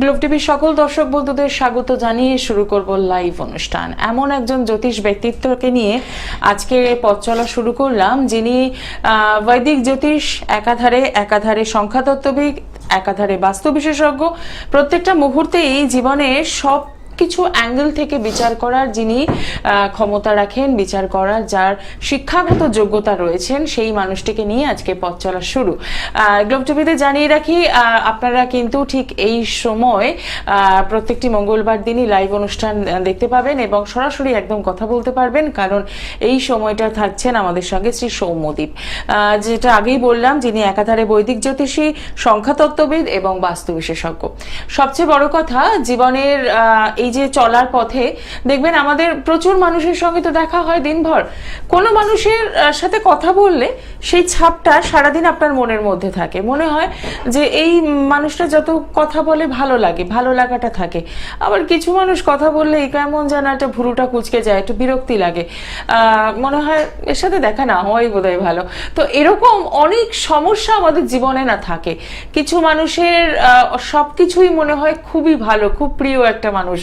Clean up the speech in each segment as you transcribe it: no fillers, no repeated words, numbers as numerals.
Globe টিভির সকল দর্শক বন্ধুদের স্বাগত জানিয়ে শুরু করব লাইভ অনুষ্ঠান। এমন একজন জ্যোতিষ ব্যক্তিত্বকে নিয়ে আজকে পথ চলা শুরু করলাম, যিনি বৈদিক জ্যোতিষ একাধারে সংখ্যাতত্ত্ববিদ, একাধারে বাস্তু বিশেষজ্ঞ, প্রত্যেকটা মুহূর্তেই জীবনের সব কিছু অ্যাঙ্গেল থেকে বিচার করার যিনি ক্ষমতা রাখেন, বিচার করার যার শিক্ষাগত যোগ্যতা রয়েছেন, সেই মানুষটিকে নিয়ে আজকে পথ চলা শুরু। গ্লোব টিভিতে জানিয়ে রাখি, আপনারা কিন্তু ঠিক এই সময় প্রত্যেকটি মঙ্গলবার দিনই লাইভ অনুষ্ঠান দেখতে পাবেন এবং সরাসরি একদম কথা বলতে পারবেন, কারণ এই সময়টা থাকছেন আমাদের সঙ্গে শ্রী সৌম্যদীপ, যেটা আগেই বললাম, যিনি একাধারে বৈদিক জ্যোতিষী, সংখ্যাতত্ত্ববিদ এবং বাস্তু বিশেষজ্ঞ। সবচেয়ে বড় কথা, জীবনের এই যে চলার পথে দেখবেন আমাদের প্রচুর মানুষের সঙ্গে তো দেখা হয় দিনভর। কোনো মানুষের সাথে কথা বললে সেই ছাপটা সারাদিন আপনার মনের মধ্যে থাকে, মনে হয় যে এই মানুষটা যত কথা বলে ভালো লাগে, ভালো লাগাটা থাকে। আবার কিছু মানুষ কথা বললে কেমন যেন একটা ভুরুটা কুঁচকে যায়, একটু বিরক্তি লাগে, মনে হয় এর সাথে দেখা না হওয়াই বোধহয় ভালো। তো এরকম অনেক সমস্যা আমাদের জীবনে না থাকে। কিছু মানুষের সবকিছুই মনে হয় খুবই ভালো, খুব প্রিয় একটা মানুষ,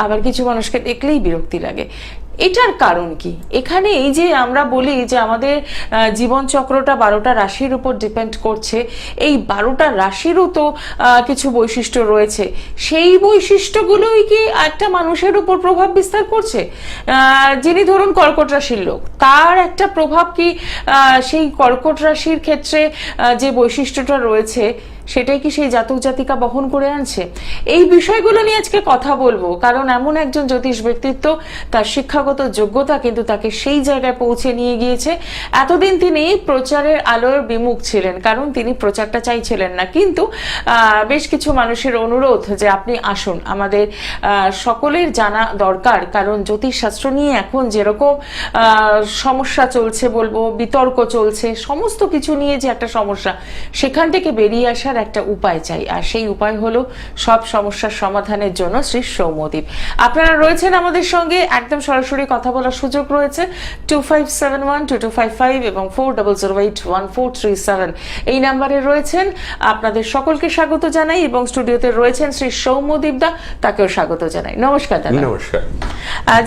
আবার কিছু মানুষকে দেখলেই বিরক্তি লাগে। এটার কারণ কি? এখানে এই যে আমরা বলি যে আমাদের জীবন চক্রটা 12টা রাশির উপর ডিপেন্ড করছে, এই 12টা রাশিরও তো কিছু বৈশিষ্ট্য রয়েছে। সেই বৈশিষ্ট্যগুলোই কি একটা মানুষের উপর প্রভাব বিস্তার করছে? যিনি ধরুন কর্কট রাশির লোক, তার একটা প্রভাব কি সেই কর্কট রাশির ক্ষেত্রে যে বৈশিষ্ট্যটা রয়েছে সেটাই কি সেই জাতক জাতিকা বহন করে আনছে? এই বিষয়গুলো নিয়ে আজকে কথা বলবো, কারণ এমন একজন জ্যোতিষ ব্যক্তিত্ব, তার শিক্ষাগত যোগ্যতা কিন্তু তাকে সেই জায়গায় পৌঁছে নিয়ে গিয়েছে। এতদিন তিনি প্রচারের আলোর বিমুখ ছিলেন, কারণ তিনি প্রচারটা চাইছিলেন না, কিন্তু বেশ কিছু মানুষের অনুরোধ যে আপনি আসুন, আমাদের সকলের জানা দরকার, কারণ জ্যোতিষ শাস্ত্র নিয়ে এখন যেরকম সমস্যা চলছে, বলবো বিতর্ক চলছে, সমস্ত কিছু নিয়ে যে একটা সমস্যা, সেখান থেকে বেরিয়ে আসার একটা উপায় চাই, আর সেই উপায় হলো সব সমস্যার সমাধানের জন্য শ্রী সৌম্যদীপ। আপনারা রয়েছেন আমাদের সঙ্গে, একদম সরাসরি কথা বলার সুযোগ রয়েছে 25712255 এবং 40081437 এই নাম্বারে রয়েছেন। আপনাদের সকলকে স্বাগত জানাই এবং স্টুডিওতে রয়েছেন শ্রী সৌম্যদীপ দা, তাকেও স্বাগত জানাই। নমস্কার দাদা। নমস্কার।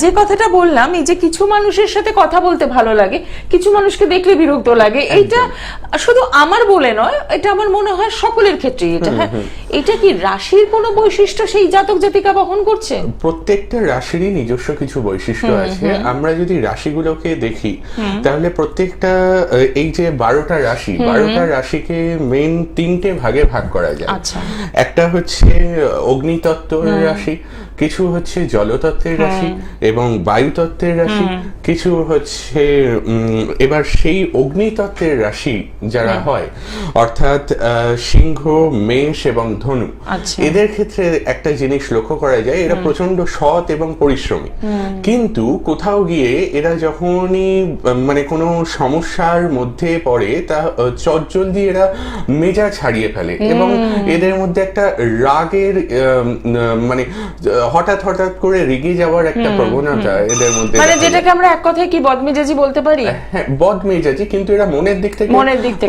যে কথাটা বললাম, এই যে কিছু মানুষের সাথে কথা বলতে ভালো লাগে, কিছু মানুষকে দেখলে বিরক্ত লাগে, এইটা শুধু আমার বলে নয়, এটা আমার মনে হয় সকলের ক্ষেত্রেই এটা। হ্যাঁ, এটা কি রাশির কোনো বৈশিষ্ট্য সেই জাতক জাতিকা বহন করছে? প্রত্যেকটা রাশিরই নিজস্ব কিছু বৈশিষ্ট্য আছে। আমরা যদি রাশিগুলোকে দেখি তাহলে প্রত্যেকটা এই যে 12টা রাশি, 12টা রাশিকে মেইন 3টে ভাগে ভাগ করা যায়। একটা হচ্ছে অগ্নিতত্ত্বের রাশি, কিছু হচ্ছে জলতত্ত্বের রাশি এবং বায়ুতত্ত্বের রাশি, কিছু হচ্ছে এবার সেই অগ্নিতত্ত্বের রাশি যারা হয়, অর্থাৎ সিংহ, মেষ এবং ধনু, এদের ক্ষেত্রে একটা জিনিস লক্ষ্য করা যায়, এরা প্রচন্ড সৎ এবং পরিশ্রমী, কিন্তু কোথাও গিয়ে এরা যখনই মানে কোনো সমস্যার মধ্যে পড়ে, তা চটজলদি এরা মেজাজ হারিয়ে ফেলে এবং এদের মধ্যে একটা রাগের মানে হঠাৎ করে রেগে যাওয়ার একটা প্রবণতা এদের মধ্যে, মানে যেটাকে আমরা এক কথায় কি বদমেজাজি বলতে পারি? হ্যাঁ, বদমেজাজি, কিন্তু এরা মনের দিক থেকে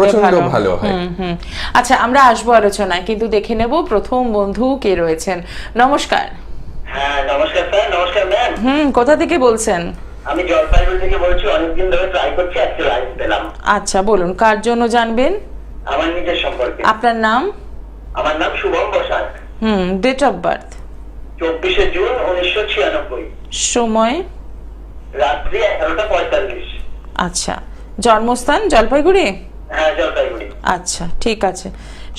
প্রচন্ড ভালো হয়। আচ্ছা, আমরা আসবো আলোচনায়, কিন্তু দেখে নেব প্রথম বন্ধু কে রয়েছেন। নমস্কার। হ্যাঁ, নমস্কার স্যার। নমস্কার ম্যাম। কোথা থেকে বলছেন? আমি জলপাইগুড়ি থেকে বলছি, অনেকদিন ধরে ট্রাই করছি, আজকে লাইভ পেলাম। আচ্ছা, বলুন কার জন্য জানবেন? আমার নিজের সম্পর্কে। আপনার নাম? আমার নাম Shubham Basak. Date of birth? 24শে জুন 1996। সময়? রাত্রি 11:45। আচ্ছা, জন্মস্থান জলপাইগুড়ি? হ্যাঁ, জলপাইগুড়ি। আচ্ছা, ঠিক আছে।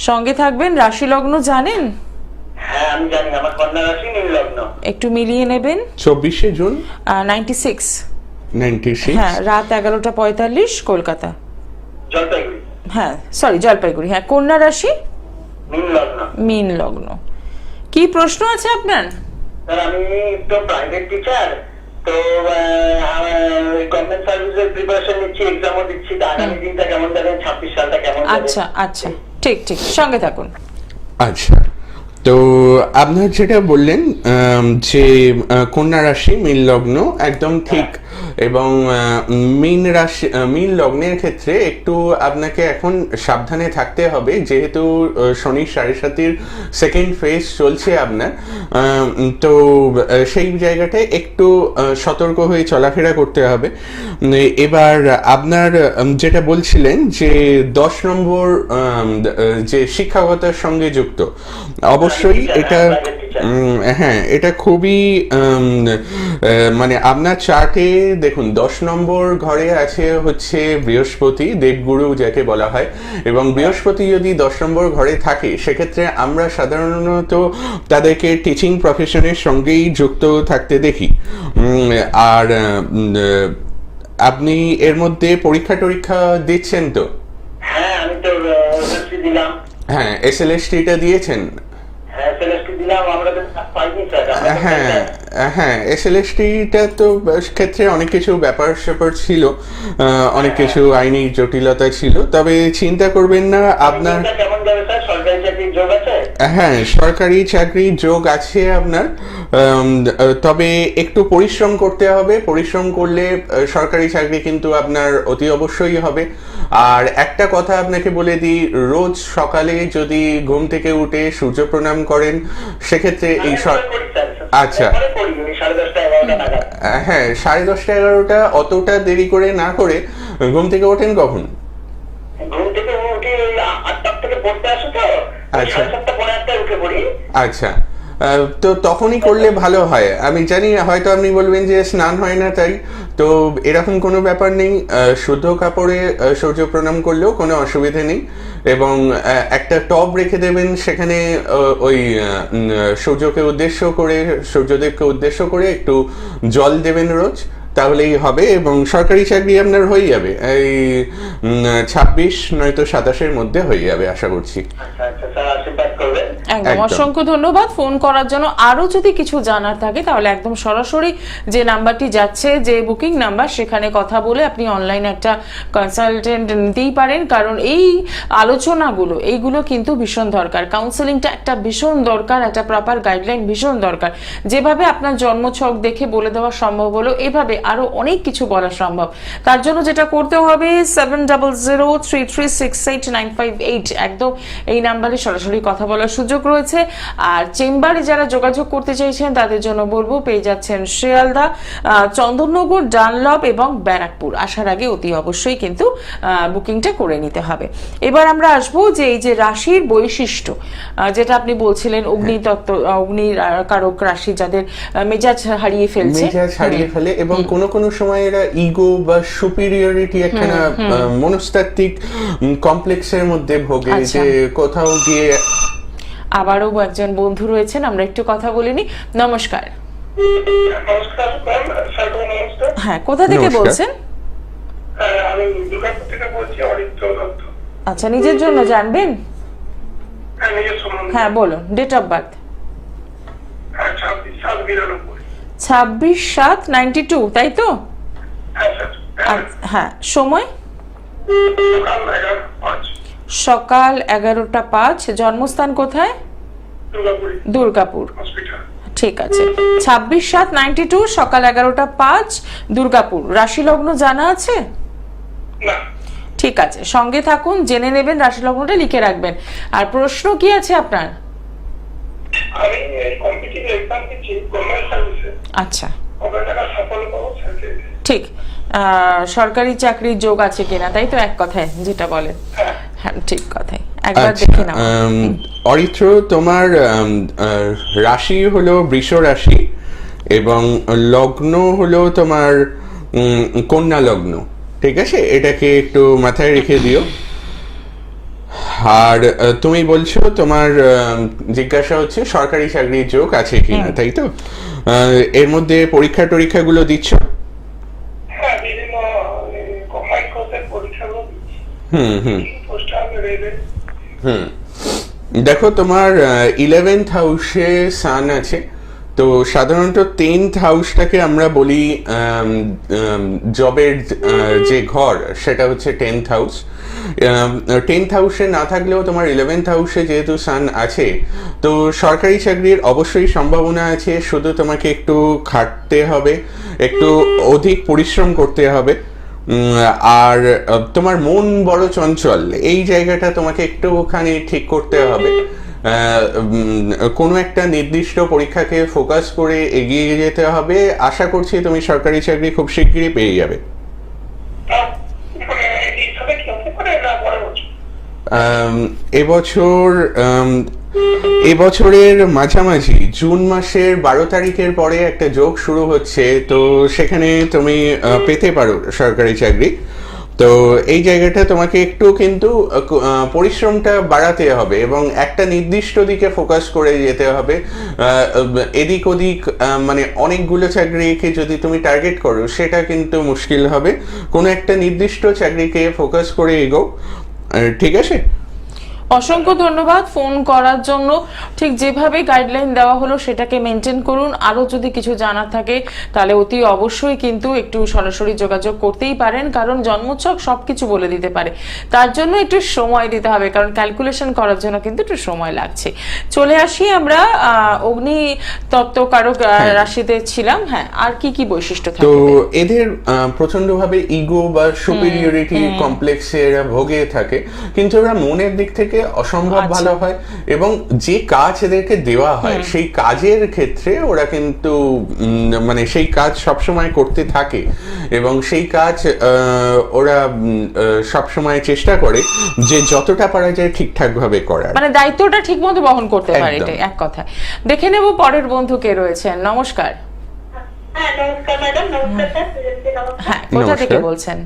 সঙ্গে থাকবেন। রাশি লগ্ন জানেন? হ্যাঁ, আমি জানি, আমার কন্যা রাশি, মীন লগ্ন। একটু মিলিয়ে নেবেন। 24শে জুন 96। হ্যাঁ, রাত 11:45, কলকাতা। জলপাইগুড়ি? হ্যাঁ, সরি, জলপাইগুড়ি। হ্যাঁ, কন্যা রাশি, মীন লগ্ন। মীন লগ্ন। কি প্রশ্ন আছে আপনার? স্যার, আমি তো প্রাইভেট টিচার, তো গভর্নমেন্ট সার্ভিসের প্রিপারেশন নিচ্ছি, এক্সামও দিচ্ছি, তো আগামী দিনটা কেমন যাবে, 26 সালটা কেমন যাবে? আচ্ছা, ঠিক, সঙ্গে থাকুন। আচ্ছা, তো আপনার যেটা বললেন যে কন্যা রাশি, মীন লগ্ন, একদম ঠিক এবং মীন রাশি মীন লগ্নের ক্ষেত্রে একটু আপনাকে এখন সাবধানে থাকতে হবে, যেহেতু শনি 7.5 সেকেন্ড ফেজ চলছে আপনার, তো সেই জায়গাটায় একটু সতর্ক হয়ে চলাফেরা করতে হবে। এবার আপনার যেটা বলছিলেন যে 10 নম্বর যে শিক্ষকতার সঙ্গে যুক্ত, অবশ্যই এটা হ্যাঁ, এটা খুবই মানে আপনার চার্টে দেখুন 10 নম্বর ঘরে আছে হচ্ছে বৃহস্পতি, দেবগুরু যাকে বলা হয়, এবং বৃহস্পতি যদি 10 নম্বর ঘরে থাকে সেক্ষেত্রে আমরা সাধারণত তাদেরকে টিচিং প্রফেশনের সঙ্গেই যুক্ত থাকতে দেখি। আর আপনি এর মধ্যে পরীক্ষা টরীক্ষা দিচ্ছেন তো? হ্যাঁ, আমি তো SSC দিলাম। হ্যাঁ, SLST-টা দিয়েছেন? হ্যাঁ, SLST দিলাম, আমরা তো পাইনি স্যার। হ্যাঁ হ্যাঁ, SLST-টা তো ক্ষেত্রে অনেক কিছু ব্যাপার স্যাপার ছিল, অনেক কিছু আইনি জটিলতা ছিল, তবে চিন্তা করবেন না। আপনার কেমন যাবে স্যার? সরকারি চাকরির যোগ আছে? হ্যাঁ, সরকারি চাকরির যোগ আছে আপনার, তবে একটু পরিশ্রম করতে হবে। পরিশ্রম করলে সরকারি চাকরি কিন্তু আপনার অতি অবশ্যই হবে। আর একটা কথা আপনাকে বলে দিই, রোজ সকালে যদি ঘুম থেকে উঠে সূর্য প্রণাম করেন সেক্ষেত্রে এই আচ্ছা হ্যাঁ, 10:30-11টা অতটা দেরি করে না করে ঘুম থেকে ওঠেন কখন? ঘুম থেকে উঠে 8টা থেকে পড়তে আসো তো, আচ্ছা 7:30 উঠে পড়ি। আচ্ছা, তো তখনই করলে ভালো হয়। আমি জানি হয়তো আপনি বলবেন যে স্নান হয় না তাই, তো এরকম কোনো ব্যাপার নেই। শুদ্ধ কাপড়ে সূর্য প্রণাম করলেও কোনো অসুবিধে নেই, এবং একটা টব রেখে দেবেন, সেখানে ওই সূর্যকে উদ্দেশ্য করে, সূর্যদেবকে উদ্দেশ্য করে একটু জল দেবেন রোজ, তাহলেই হবে। এবং সরকারি চাকরি আপনার হয়ে যাবে এই 26 নয়তো 27-এর মধ্যে হয়ে যাবে আশা করছি। একদম অসংখ্য ধন্যবাদ ফোন করার জন্য। আরো যদি কিছু জানার থাকে তাহলে একদম সরাসরি যে নাম্বারটি যাচ্ছে, যে বুকিং নাম্বার, সেখানে কথা বলে আপনি অনলাইনে একটা কনসালটেন্ট নিতেই পারেন, কারণ এই আলোচনাগুলো এইগুলো কিন্তু ভীষণ দরকার। কাউন্সেলিংটা একটা ভীষণ দরকার, একটা প্রপার গাইডলাইন ভীষণ দরকার। যেভাবে আপনার জন্মছক দেখে বলে দেওয়া সম্ভব হলো, এভাবে আরো অনেক কিছু বলা সম্ভব। তার জন্য যেটা করতে হবে 7003368958, একদম এই নাম্বারে সরাসরি কথা বলার সুযোগ রয়েছে। আর চেম্বারে যারা যোগাযোগ করতে চাইছেন তাদের জন্য বলবো, পেয়ে যাচ্ছেন শিয়ালদা, চন্দননগর, ডানলপ এবং ব্যারাকপুর। আসার আগে অতি অবশ্যই কিন্তু বুকিংটা করে নিতে হবে। এবার আমরা আসবো যে এই যে রাশির বৈশিষ্ট্য, যেটা আপনি বলছিলেন অগ্নিতত্ত্ব, অগ্নির কারক রাশি যাদের মেজাজ হারিয়ে ফেলছে, মেজাজ হারিয়ে ফেলে, এবং কোন কোন সময় এরা ইগো বা সুপিরিয়রিটি একটা মনস্তাত্ত্বিক কমপ্লেক্সের মধ্যে ভোগে, যে কোথাও গিয়ে। আবারও একজন বন্ধু রয়েছেন, আমরা একটু কথা বলিনি। নমস্কার। হ্যাঁ, কোথা থেকে বলছেন? আচ্ছা, নিজের জন্য জানবেন? হ্যাঁ বলুন, ডেট অফ বার্থ? 26/7/92, তাই তো? হ্যাঁ, সময়? সকাল 11টা 5। জন্মস্থান কোথায়? দুর্গাপুর। ঠিক আছে, 26/7/92, সকাল 11টা 5, দুর্গাপুর। রাশি লগ্ন জানা আছে? ঠিক আছে, সঙ্গে থাকুন, জেনে নেবেন, রাশি লগ্নটা লিখে রাখবেন। আর প্রশ্ন কি আছে আপনার? আমি কম্পিটিটিভ এক্সাম দিচ্ছি গভর্নমেন্ট সার্ভিসে। আচ্ছা, কবে টাকা সফল পাবো স্যার? ঠিক, সরকারি চাকরির যোগ আছে কিনা, তাই তো এক কথায় যেটা বলেন? হ্যাঁ, ঠিক কথাই, একবার দেখে নাও। অরিত্র, তোমার রাশি হলো বৃষ রাশি এবং লগ্ন হলো তোমার কন্যা লগ্ন, ঠিক আছে? এটাকে একটু মাথায় রেখে দিও। আর তুমি বলছো তোমার জিজ্ঞাসা হচ্ছে সরকারি চাকরির যোগ আছে কিনা, তাই তো? এর মধ্যে পরীক্ষা টরীক্ষাগুলো দিচ্ছ? দেখো, তোমার 11th হাউসে সান আছে, তো সাধারণত 10th হাউসটাকে আমরা বলি জবের যে ঘর, সেটা হচ্ছে 10th হাউস। 10th হাউসে না থাকলেও তোমার 11th হাউসে যেহেতু সান আছে, তো সরকারি চাকরির অবশ্যই সম্ভাবনা আছে, শুধু তোমাকে একটু খাটতে হবে একটু অধিক পরিশ্রম করতে হবে। আর তোমার মন বড় চঞ্চল, এই জায়গাটা তোমাকে একটুখানি ঠিক করতে হবে। কোনো একটা নির্দিষ্ট পরীক্ষাকে ফোকাস করে এগিয়ে যেতে হবে। আশা করছি তুমি সরকারি চাকরি খুব শিগগিরই পেয়ে যাবে। এবছরের মাঝামাঝি জুন মাসের 12 তারিখের পরে একটা যোগ শুরু হচ্ছে, তো সেখানে তুমি পেতে পারো সরকারি চাকরি। তো এই জায়গাটা তোমাকে একটু কিন্তু পরিশ্রমটা বাড়াতে হবে এবং একটা নির্দিষ্ট দিকে ফোকাস করে যেতে হবে। এদিক ওদিক মানে অনেকগুলো চাকরিকে যদি তুমি টার্গেট করো সেটা কিন্তু মুশকিল হবে। কোনো একটা নির্দিষ্ট চাকরিকে ফোকাস করে এগো, ঠিক আছে? অসংখ্য ধন্যবাদ ফোন করার জন্য। ঠিক যেভাবে গাইডলাইন দেওয়া হলো সেটাকে মেনটেন করুন। আরো যদি কিছু জানার থাকে তাহলে অতি অবশ্যই কিন্তু একটু সরাসরি যোগাযোগ করতেই পারেন, কারণ জন্মছক সবকিছু বলে দিতে পারে। তার জন্য একটু সময় দিতে হবে, কারণ ক্যালকুলেশন করার জন্য কিন্তু একটু সময় লাগছে। চলে আসি আমরা অগ্নি তত্ত্বকারক রাশিতে ছিলাম। হ্যাঁ, আর কি কি বৈশিষ্ট্য থাকে? তো এদের প্রচন্ডভাবে ইগো বা সুপিরিয়রিটি কমপ্লেক্সে এরা ভোগে থাকে, কিন্তু এরা মনের দিক থেকে অসম্ভব ভালো হয় এবং যে কাজ এদেরকে দেওয়া হয় সেই কাজের ক্ষেত্রে ওরা কিন্তু মানে সেই কাজ সবসময় করতে থাকে এবং সেই কাজ ওরা সবসময় চেষ্টা করে যে যতটা পারা যায় ঠিকঠাক ভাবে করার, মানে দায়িত্বটা ঠিকমতো বহন করতে পারে। এটাই এক কথা। দেখে নেব পরের বন্ধু কে রয়েছেন। নমস্কার। হ্যাঁ নমস্কার ম্যাডাম। নমস্কার স্যার। হ্যাঁ, কোথা থেকে বলছেন?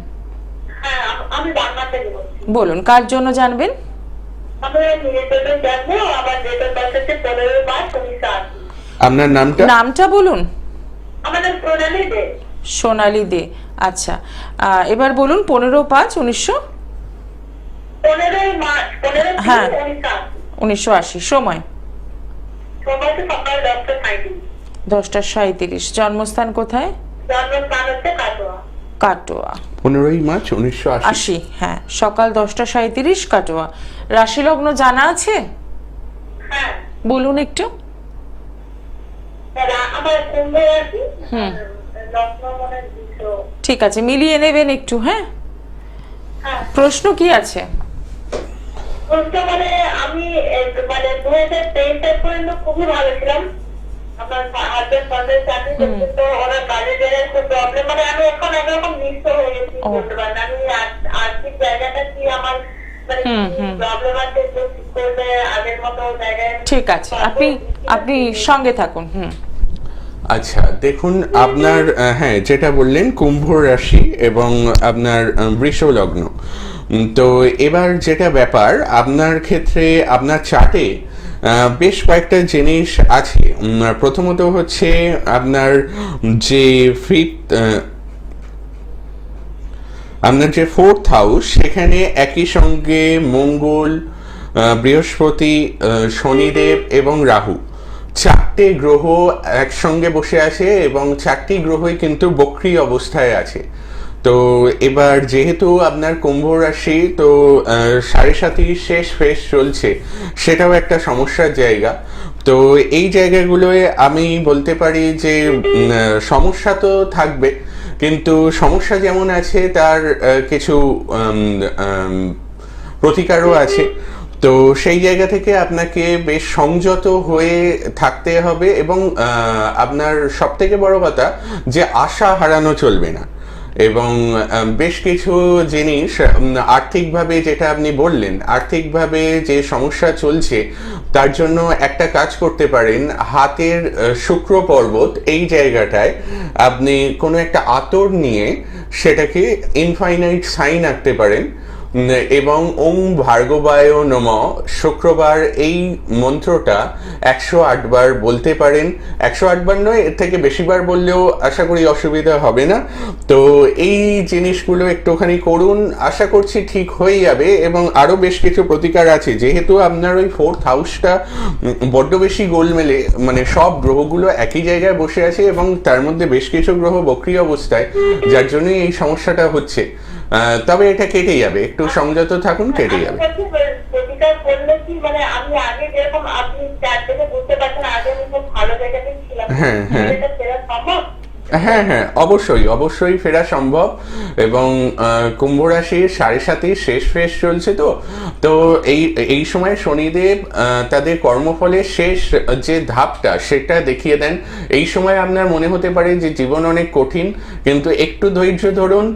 হ্যাঁ আমি বাংলা থেকে বলছি। বলুন, কার জন্য জানবেন? আপনার নামটা বলুন। আমার নাম সোনালী দে। সোনালী দে, আচ্ছা। এবার বলুন 15/5/1900। 15 মার্চ 15 হ্যাঁ 1980। 1980। সময় সকাল 10:37। 10:37। জন্মস্থান কোথায়? জন্মস্থান হচ্ছে কাটোয়া। কাটোয়া। 15 মার্চ 1980। হ্যাঁ, সকাল 10:37 কাটোয়া। রাশি লগ্ন জানা আছে? হ্যাঁ বলুন একটু। আমার কুম্ভ রাশি। লগ্ন মনে ঠিক আছে, মিলিয়ে নেবেন একটু। হ্যাঁ, প্রশ্ন কি আছে? প্রশ্ন মানে আমি মানে 2023 সাল পর্যন্ত খুবই ভালো ছিলাম। আমার হাজবেন্ড সরকারি চাকরি করছে, তো ওনার কাজের জায়গায় খুব প্রবলেম, মানে আমি এখন একরকম নিঃস্ব হয়ে গেছি বলতে পারেন। আমি আর্থিক জায়গাটা কি আমার মানে প্রবলেম আছে, ঠিক করলে আগের মতো জায়গায়। ঠিক আছে, আপনি সঙ্গে থাকুন। আচ্ছা দেখুন, আপনার হ্যাঁ যেটা বললেন কুম্ভ রাশি এবং আপনার বৃষ লগ্ন। তো এবার যেটা ব্যাপার আপনার ক্ষেত্রে, আপনার চার্টে বেশ কয়েকটা জিনিস আছে। প্রথমত হচ্ছে আপনার যে আপনার যে 4th হাউস, সেখানে একই সঙ্গে মঙ্গল, বৃহস্পতি, শনিদেব এবং রাহু, 4টে গ্রহ একসঙ্গে বসে আছে এবং 4টি গ্রহই কিন্তু বক্রী অবস্থায় আছে। তো এবার যেহেতু আপনার কুম্ভ রাশি, তো 7.5 শেষ ফেস চলছে, সেটাও একটা সমস্যার জায়গা। তো এই জায়গাগুলোয় আমি বলতে পারি যে সমস্যা তো থাকবে, কিন্তু সমস্যা যেমন আছে তার কিছু প্রতিকারও আছে। তো সেই জায়গা থেকে আপনাকে বেশ সংযত হয়ে থাকতে হবে এবং আপনার সবথেকে বড় কথা যে আশা হারানো চলবে না। এবং বেশ কিছু জিনিস আর্থিকভাবে, যেটা আপনি বললেন আর্থিকভাবে যে সমস্যা চলছে, তার জন্য একটা কাজ করতে পারেন। হাতের শুক্র পর্বত এই জায়গাটায় আপনি কোনো একটা আতর নিয়ে সেটাকে ইনফাইনাইট সাইন আঁকতে পারেন এবং ওং ভার্গবায় নমঃ শুক্রবার এই মন্ত্রটা 108 বার বলতে পারেন। 108 বার নয়, এর থেকে বেশিবার বললেও আশা করি অসুবিধা হবে না। তো এই জিনিসগুলো একটুখানি করুন, আশা করছি ঠিক হয়ে যাবে। এবং আরো বেশ কিছু প্রতিকার আছে, যেহেতু আপনার ওই 4th হাউসটা বড্ড বেশি গোলমেলে, মানে সব গ্রহগুলো একই জায়গায় বসে আছে এবং তার মধ্যে বেশ কিছু গ্রহ বক্রী অবস্থায়, যার জন্যই এই সমস্যাটা হচ্ছে। তবে এটা কেটে যাবে, একটু সংযত থাকুন, কেটে যাবে। প্রতিকার করলে কি, মানে আমি আগে যেরকম আপনি চার থেকে বুঝতে পারছেন আগে আমি খুব ভালো জায়গাতে ছিলাম, হ্যাঁ এটা সেরা সম্ভব? হ্যাঁ হ্যাঁ, অবশ্যই অবশ্যই ফেরা সম্ভব। এবং কুম্ভ রাশির 7.5 শেষ ফেজ চলছে, তো তো এই সময় শনিদেব তাদের কর্মফলের শেষ যে ধাপটা সেটা দেখিয়ে দেন। এই সময় আপনার মনে হতে পারে যে জীবন অনেক কঠিন, কিন্তু একটু ধৈর্য ধরুন।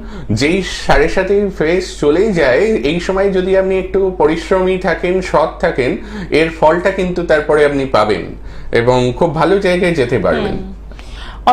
যেই 7.5 ফেজ চলেই যায়, এই সময় যদি আপনি একটু পরিশ্রমী থাকেন, সৎ থাকেন, এর ফলটা কিন্তু তারপরে আপনি পাবেন এবং খুব ভালো জায়গায় যেতে পারবেন।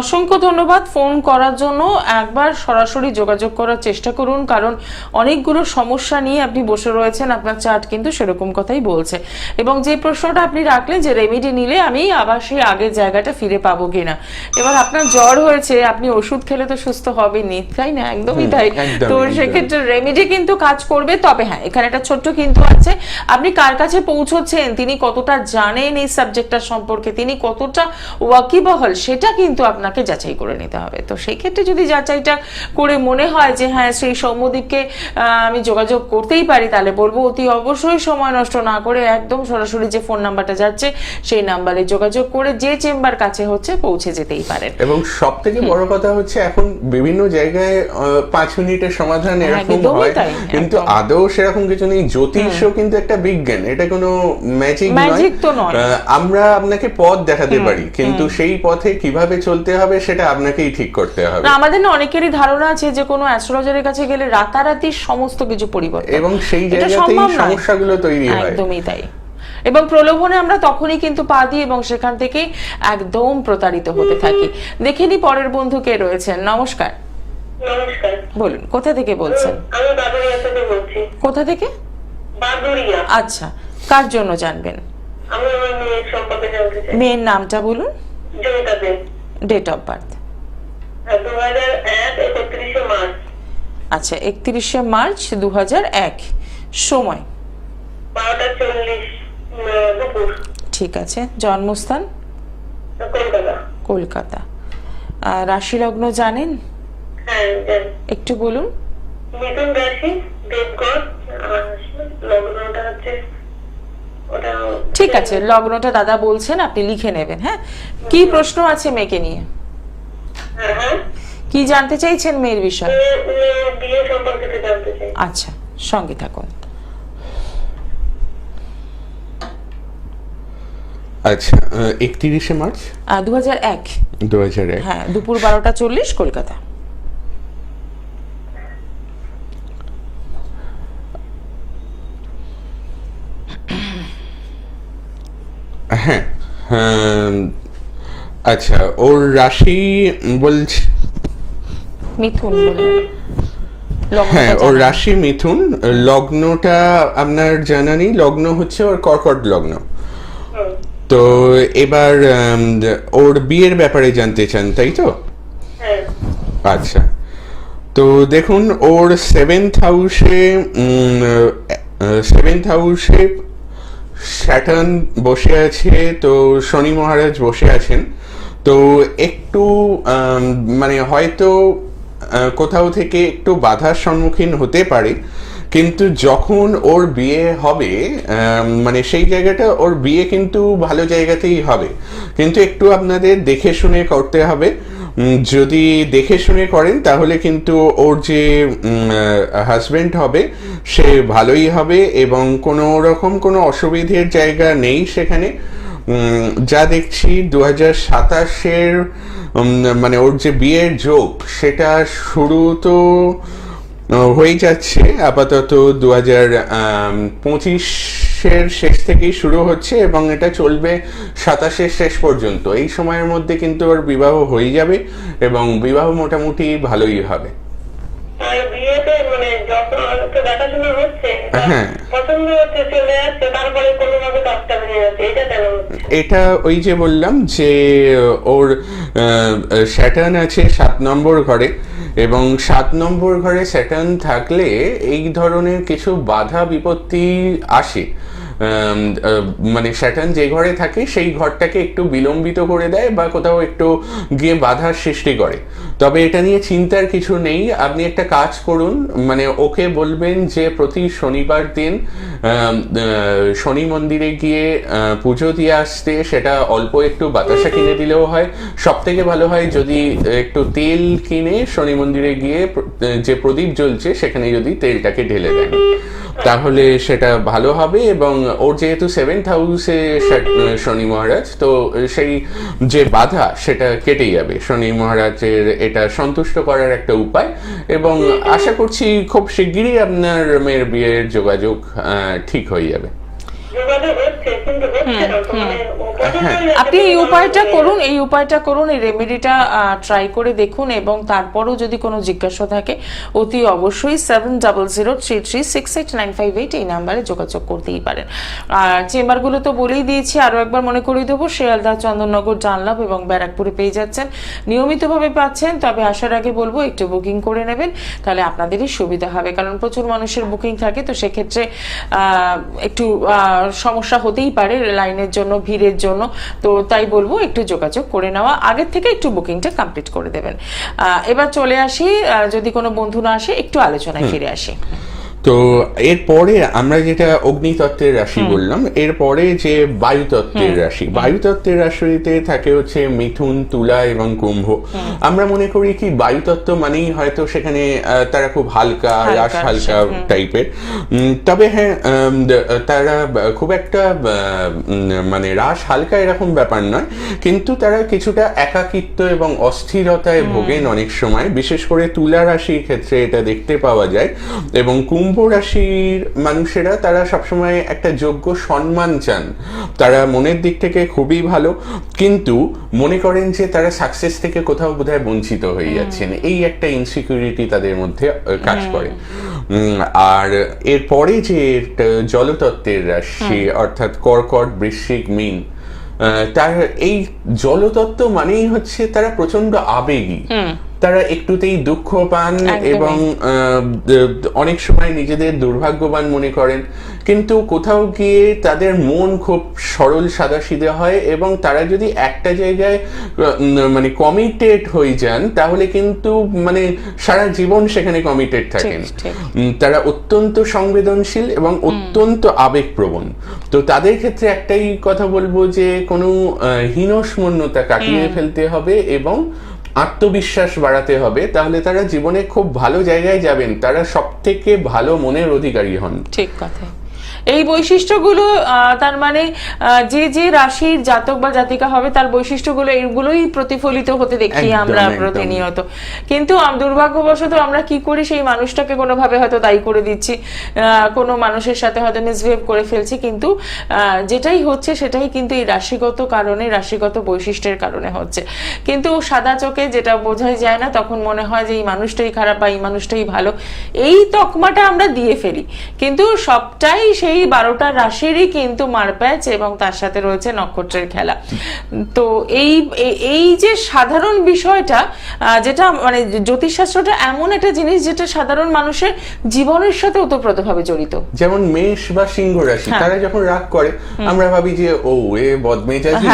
অসংখ্য ধন্যবাদ ফোন করার জন্য। একবার সরাসরি যোগাযোগ করার চেষ্টা করুন, কারণ অনেকগুলো সমস্যা নিয়ে আপনি বসে রয়েছেন, আপনার চার্ট কিন্তু সেরকম কথাই বলছে। এবং যে প্রশ্নটা আপনি রাখলেন যে রেমেডি নিলে আমি আবার সেই আগের জায়গাটা ফিরে পাবো কিনা, এবার আপনার জ্বর হয়েছে, আপনি ওষুধ খেলে তো সুস্থ হবেনই, তাই না? একদমই তাই। তো সেক্ষেত্রে রেমেডি কিন্তু কাজ করবে। তবে হ্যাঁ, এখানে একটা ছোট্ট কিন্তু আছে, আপনি কার কাছে পৌঁছচ্ছেন, তিনি কতটা জানেন এই সাবজেক্টটা সম্পর্কে, তিনি কতটা ওয়াকিবহল, সেটা কিন্তু আপনাকে যাচাই করে নিতে হবে। তো সেই ক্ষেত্রে যদি যাচাইটা করে মনে হয় যে হ্যাঁ সেই সৌম্যদীপকে আমি যোগাযোগ করতেই পারি, তাহলে বলবো অতি অবশ্যই সময় নষ্ট না করে একদম সরাসরি যে ফোন নাম্বারটা যাচ্ছে সেই নাম্বারে যোগাযোগ করে যে চেম্বার কাছে হচ্ছে পৌঁছে যেতেই পারেন। এবং সব থেকে বড় কথা হচ্ছে এখন বিভিন্ন জায়গায় 5 মিনিটের সমাধান এরকম হয়, কিন্তু আদৌ সেরকম কিছু নেই। জ্যোতিষও কিন্তু একটা বিজ্ঞান, এটা কোনো ম্যাজিক নয়। আমরা আপনাকে পথ দেখাতে পারি, কিন্তু সেই পথে কিভাবে চলতে হবে সেটা আপনাকেই ঠিক করতে হবে। আমাদের না অনেকেরই ধারণা আছে যে কোনো অ্যাস্ট্রোলজারের কাছে গেলে রাতারাতি সমস্ত কিছু পরিবর্তন, এবং সেই জায়গাতেই সমস্যাগুলো তৈরি হয়। একদমই তাই। এবং প্রলোভনে আমরা তখনই কিন্তু পা দিই এবং সেখান থেকে একদম প্রতারিত হতে থাকি। দেখে নি পরের বন্ধু কে রয়েছেন। নমস্কার। নমস্কার। বলুন, কোথা থেকে বলছেন? আমি বাদুড়িয়া থেকে বলছি। কোথা থেকে? বাদুড়িয়া। আচ্ছা, কার জন্য জানবেন? আমি আমার মেয়ের সম্পর্কে জানতে চাই। মেয়ের নামটা বলুন। Joyita Deb. Date of birth? 2001 31 March. আচ্ছা, 31 মার্চ 2001। সময়? 12:40 দুপুর। ঠিক আছে। জন্মস্থান? কলকাতা। কলকাতা। রাশি লগ্ন জানেন? হ্যাঁ জানি। একটু বলুন। মিথুন রাশি, দেবগণ, লগ্নটা হচ্ছে ওটা। ঠিক আছে, লগ্নটা দাদা বলছেন, আপনি লিখে নেবেন। হ্যাঁ, কি প্রশ্ন আছে মেয়েকে নিয়ে? হ্যাঁ, কি জানতে চাইছেন মেয়ের বিষয়ে? বিয়ে সম্পর্কে জানতে চাই। আচ্ছা, সঙ্গে থাকুন। আচ্ছা, 31 মার্চ 2001। 2001। হ্যাঁ, দুপুর 12:40 কলকাতা। হ্যাঁ, আচ্ছা, ওর রাশি বলছে মিথুন বললেন। হ্যাঁ, ওর রাশি মিথুন, লগ্নটা আপনার জানা নেই। লগ্ন হচ্ছে ওর কর্কট লগ্ন। তো এবার ওর বিয়ের ব্যাপারে জানতে চান, তাই তো? আচ্ছা, তো দেখুন ওর 7th হাউসে স্যাটার্ন বসে আছে, তো শনি মহারাজ বসে আছেন। তো একটু মানে হয়তো কোথাও থেকে একটু বাধার সম্মুখীন হতে পারে, কিন্তু যখন ওর বিয়ে হবে মানে সেই জায়গাটা ওর বিয়ে কিন্তু ভালো জায়গাতেই হবে, কিন্তু একটু আপনাদের দেখে শুনে করতে হবে। যদি দেখে শুনে করেন তাহলে কিন্তু ওর যে হাজবেন্ড হবে সে ভালোই হবে এবং কোনো রকম কোনো অসুবিধের জায়গা নেই সেখানে। যা দেখছি 2027-এর মানে ওর যে বিয়ের যোগ সেটা শুরু তো হয়ে যাচ্ছে, আপাতত 2025-এর শেষ থেকেই শুরু হচ্ছে এবং এটা চলবে 27-এর শেষ পর্যন্ত। এই সময়ের মধ্যে কিন্তু ওর বিবাহ হয়ে যাবে এবং বিবাহ মোটামুটি ভালোই হবে। হ্যাঁ, এটা ওই যে বললাম যে ওর স্যাটার্ন আছে 7 নম্বর ঘরে, এবং 7 নম্বর ঘরে স্যাটার্ন থাকলে এই ধরনের কিছু বাধা বিপত্তি আসে। মানে স্যাটার্ন যে ঘরে থাকে সেই ঘরটাকে একটু বিলম্বিত করে দেয় বা কোথাও একটু গিয়ে বাধার সৃষ্টি করে। তবে এটা নিয়ে চিন্তার কিছু নেই, আপনি একটা কাজ করুন, মানে ওকে বলবেন যে প্রতি শনিবার দিন শনি মন্দিরে গিয়ে পুজো দিয়ে আসতে, সেটা অল্প একটু বাতাসা কিনে দিলেও হয়। সব থেকে ভালো হয় যদি একটু তেল কিনে শনি মন্দিরে গিয়ে যে প্রদীপ জ্বলছে সেখানে যদি তেলটাকে ঢেলে দেন তাহলে সেটা ভালো হবে। এবং ওর যেহেতু 7th হাউসে শনি মহারাজ, তো সেই যে বাধা সেটা কেটে যাবে। শনি মহারাজের এটা সন্তুষ্ট করার একটা উপায়, এবং আশা করছি খুব শিগগিরই আপনার মেয়ের বিয়ের যোগাযোগ ঠিক হয়ে যাবে। আপনি এই উপায়টা করুন, এই রেমেডিটা ট্রাই করে দেখুন, এবং তারপরও যদি কোনো জিজ্ঞাসা থাকে অতি অবশ্যই 7003368958 এই নাম্বারে যোগাযোগ করতেই পারেন। আর চেম্বারগুলো তো বলেই দিয়েছি, আরো একবার মনে করিয়ে দেবো, শিয়ালদা, চন্দননগর, ডানলপ এবং ব্যারাকপুরে পেয়ে যাচ্ছেন, নিয়মিতভাবে পাচ্ছেন। তবে আসার আগে বলবো একটু বুকিং করে নেবেন, তাহলে আপনাদেরই সুবিধা হবে, কারণ প্রচুর মানুষের বুকিং থাকে, তো সেক্ষেত্রে একটু সমস্যা হতেই পারে লাইনের জন্য, ভিড়ের জন্য। তো তাই বলবো একটু যোগাযোগ করে নেওয়া, আগের থেকে একটু বুকিংটা কমপ্লিট করে দেবেন। এবার চলে আসি, যদি কোনো বন্ধু না আসে একটু আলোচনায় ফিরে আসি। তো এরপরে আমরা যেটা অগ্নিতত্ত্বের রাশি বললাম, এরপরে যে বায়ুতত্ত্বের রাশি, বায়ুতত্ত্বের রাশিতে থাকে হচ্ছে মিথুন, তুলা এবং কুম্ভ। আমরা মনে করি কি বায়ুতত্ত্ব মানেই হয়তো সেখানে তারা খুব হালকা রাশ হালকা টাইপের, তবে হ্যাঁ তারা খুব একটা মানে রাশ হালকা এরকম ব্যাপার নয়, কিন্তু তারা কিছুটা একাকিত্ব এবং অস্থিরতায় ভোগেন অনেক সময়, বিশেষ করে তুলা রাশির ক্ষেত্রে এটা দেখতে পাওয়া যায়। এবং কুম্ভ রাশির মানুষেরা তারা সবসময় একটা যোগ্য সম্মান চান, তারা মনের দিক থেকে খুবই ভালো, কিন্তু মনে করেন যে তারা সাকসেস থেকে কোথাও বোধহয় বঞ্চিত হয়ে যাচ্ছেন, এই একটা ইনসিকিউরিটি তাদের মধ্যে কাজ করে। আর এরপরে যে জলতত্ত্বের রাশি অর্থাৎ কর্কট, বৃশ্চিক, মীন, তার এই জলতত্ত্ব মানেই হচ্ছে তারা প্রচন্ড আবেগী, তারা একটুতেই দুঃখ পান এবং অনেক সময় নিজেদের দুর্ভাগ্যবান মনে করেন, কিন্তু কোথাও গিয়ে তাদের মন খুব সরল সাদাসিধে হয়, এবং তারা যদি একটা জায়গায় মানে কমিটেড হয়ে যান তাহলে কিন্তু মানে সারা জীবন সেখানে কমিটেড থাকেন। তারা অত্যন্ত সংবেদনশীল এবং অত্যন্ত আবেগপ্রবণ। তো তাদের ক্ষেত্রে একটাই কথা বলবো যে কোনো হীনস্মন্যতা কাটিয়ে ফেলতে হবে এবং আত্মবিশ্বাস বাড়াতে হবে, তাহলে তারা জীবনে খুব ভালো জায়গায় যাবেন, তারা সবথেকে ভালো মনের অধিকারী হন। ঠিক কথা। এই বৈশিষ্ট্যগুলো তার মানে যে রাশির জাতক বা জাতিকা হবে তার বৈশিষ্ট্যগুলো এইগুলোই প্রতিফলিত হতে দেখি আমরা প্রতিনিয়ত। কিন্তু দুর্ভাগ্যবশত আমরা কি করি, সেই মানুষটাকে কোনোভাবে হয়তো দায়ী করে দিচ্ছি, কোনো মানুষের সাথে হয়তো মিসবিহেভ করে ফেলছি, কিন্তু যেটাই হচ্ছে সেটাই কিন্তু এই রাশিগত কারণে, রাশিগত বৈশিষ্ট্যের কারণে হচ্ছে। কিন্তু সাদা চোখে যেটা বোঝাই যায় না, তখন মনে হয় যে এই মানুষটাই খারাপ বা এই মানুষটাই ভালো, এই তকমাটা আমরা দিয়ে ফেলি। কিন্তু সবটাই সেই 12টা রাশিরই কিন্তু মারপ্যাচ, এবং তার সাথে রয়েছে নক্ষত্রের খেলা। তো এই যে সাধারণ বিষয়টা, যেটা মানে জ্যোতিষশাস্ত্রটা এমন একটা জিনিস যেটা সাধারণ মানুষের জীবনের সাথে ওতপ্রোতভাবে জড়িত। যেমন মেষ বা সিংহ রাশি, তারা যখন রাগ করে আমরা ভাবি যে ও এ বদমেজাজি,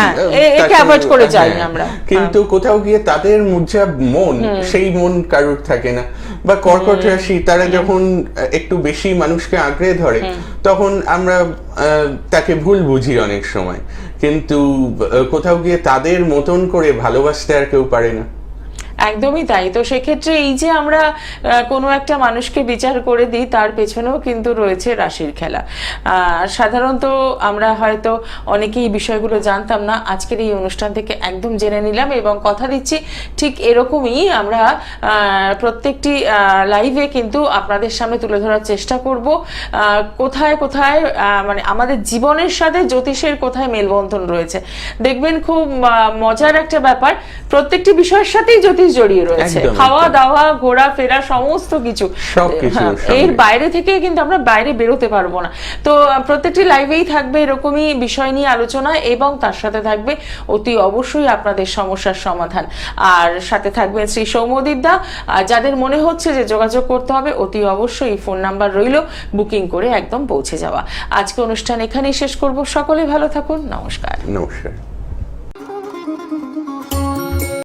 একে অ্যাভয়েড করে যাই আমরা, কিন্তু কোথাও গিয়ে তাদের যা মন সেই মন কারুর থাকে না। বা কর্কট রাশি, তারা যখন একটু বেশি মানুষকে আঁকড়ে ধরে তখন আমরা তাকে ভুল বুঝি অনেক সময়, কিন্তু কোথাও গিয়ে তাদের মতন করে ভালোবাসতে আর কেউ পারে না। একদমই তাই। তো সেক্ষেত্রে এই যে আমরা কোনো একটা মানুষকে বিচার করে দিই, তার পেছনেও কিন্তু রয়েছে রাশির খেলা। সাধারণত আমরা হয়তো অনেকেই এই বিষয়গুলো জানতাম না, আজকের এই অনুষ্ঠান থেকে একদম জেনে নিলাম, এবং কথা দিচ্ছি ঠিক এরকমই আমরা প্রত্যেকটি লাইভে কিন্তু আপনাদের সামনে তুলে ধরার চেষ্টা করব কোথায় কোথায় মানে আমাদের জীবনের সাথে জ্যোতিষের কোথায় মেলবন্ধন রয়েছে। দেখবেন খুব মজার একটা ব্যাপার, প্রত্যেকটি বিষয়ের সাথেই জ্যোতিষ সবকিছু জড়িয়ে রয়েছে, একদম, খাওয়া একদম। দাওয়া ঘোরাফেরা সমস্ত কিছু। সবকিছু হ্যাঁ, সঙ্গে। এর বাইরে থেকে কিন্তু আমরা বাইরে বেরোতে পারবো না। তো প্রত্যেকটি লাইভেই থাকবে এরকমই বিষয় নিয়ে আলোচনা, এবং তার সাথে থাকবে অতি অবশ্যই আপনাদের সমস্যার সমাধান। আর সাথে থাকবে শ্রী সৌম্যদীপ দা। যাদের মনে হচ্ছে যে যোগাযোগ করতে হবে, অতি অবশ্যই ফোন নাম্বার রইল, বুকিং করে একদম পৌঁছে যাওয়া। আজকে অনুষ্ঠান এখানেই শেষ করব। সকলে ভালো থাকুন, নমস্কার। নমস্কার।